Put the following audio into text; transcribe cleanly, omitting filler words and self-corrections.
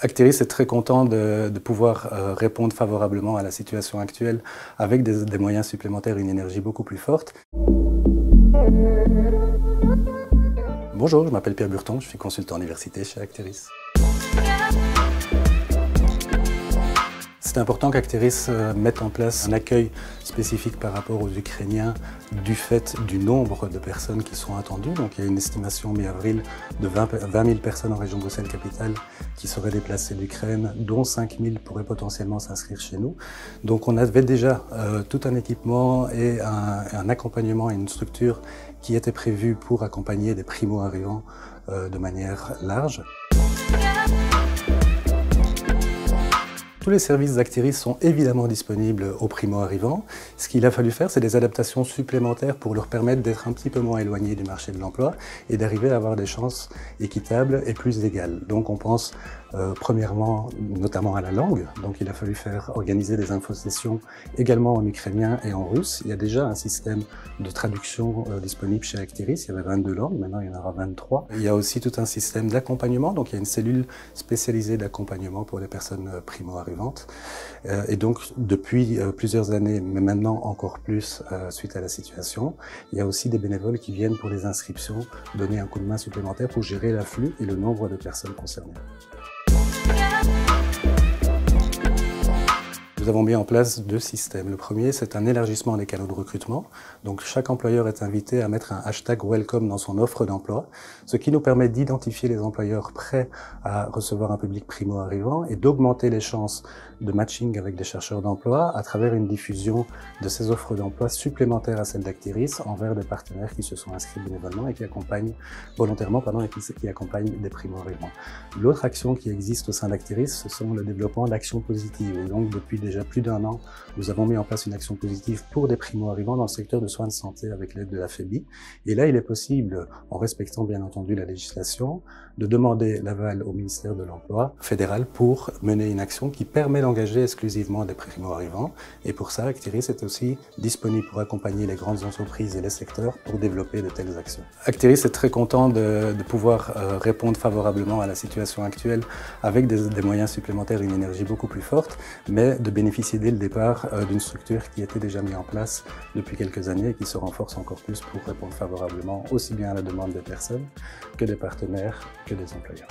Acteris est très content de pouvoir répondre favorablement à la situation actuelle avec des moyens supplémentaires et une énergie beaucoup plus forte. Bonjour, je m'appelle Pierre Burton, je suis consultant université chez Acteris. C'est important qu'Acteris mette en place un accueil spécifique par rapport aux Ukrainiens du fait du nombre de personnes qui sont attendues. Donc il y a une estimation mi-avril de 20 000 personnes en région Bruxelles-Capitale qui seraient déplacées d'Ukraine, dont 5 000 pourraient potentiellement s'inscrire chez nous. Donc on avait déjà tout un équipement et un accompagnement et une structure qui était prévue pour accompagner des primo-arrivants de manière large. Tous les services d'Acteris sont évidemment disponibles aux primo-arrivants. Ce qu'il a fallu faire, c'est des adaptations supplémentaires pour leur permettre d'être un petit peu moins éloignés du marché de l'emploi et d'arriver à avoir des chances équitables et plus égales. Donc on pense premièrement notamment à la langue. Donc il a fallu organiser des infosessions également en ukrainien et en russe. Il y a déjà un système de traduction disponible chez Acteris. Il y avait 22 langues, maintenant il y en aura 23. Il y a aussi tout un système d'accompagnement. Donc il y a une cellule spécialisée d'accompagnement pour les personnes primo-arrivantes. Et donc, depuis plusieurs années, mais maintenant encore plus suite à la situation, il y a aussi des bénévoles qui viennent pour les inscriptions donner un coup de main supplémentaire pour gérer l'afflux et le nombre de personnes concernées. Nous avons mis en place deux systèmes. Le premier, c'est un élargissement des canaux de recrutement. Donc, chaque employeur est invité à mettre un hashtag welcome dans son offre d'emploi, ce qui nous permet d'identifier les employeurs prêts à recevoir un public primo-arrivant et d'augmenter les chances de matching avec des chercheurs d'emploi à travers une diffusion de ces offres d'emploi supplémentaires à celles d'Acteris envers des partenaires qui se sont inscrits bénévolement et qui accompagnent volontairement et qui accompagnent des primo-arrivants. L'autre action qui existe au sein d'Acteris, ce sont le développement d'actions positives. Et donc, depuis déjà plus d'un an, nous avons mis en place une action positive pour des primo-arrivants dans le secteur de soins de santé avec l'aide de la FEBI. Et là, il est possible, en respectant bien entendu la législation, de demander l'aval au ministère de l'Emploi fédéral pour mener une action qui permet d'engager exclusivement des primo-arrivants. Et pour ça, Acteris est aussi disponible pour accompagner les grandes entreprises et les secteurs pour développer de telles actions. Acteris est très content de pouvoir répondre favorablement à la situation actuelle avec des moyens supplémentaires et une énergie beaucoup plus forte, mais de bénéficier dès le départ d'une structure qui était déjà mise en place depuis quelques années et qui se renforce encore plus pour répondre favorablement aussi bien à la demande des personnes que des partenaires que des employeurs.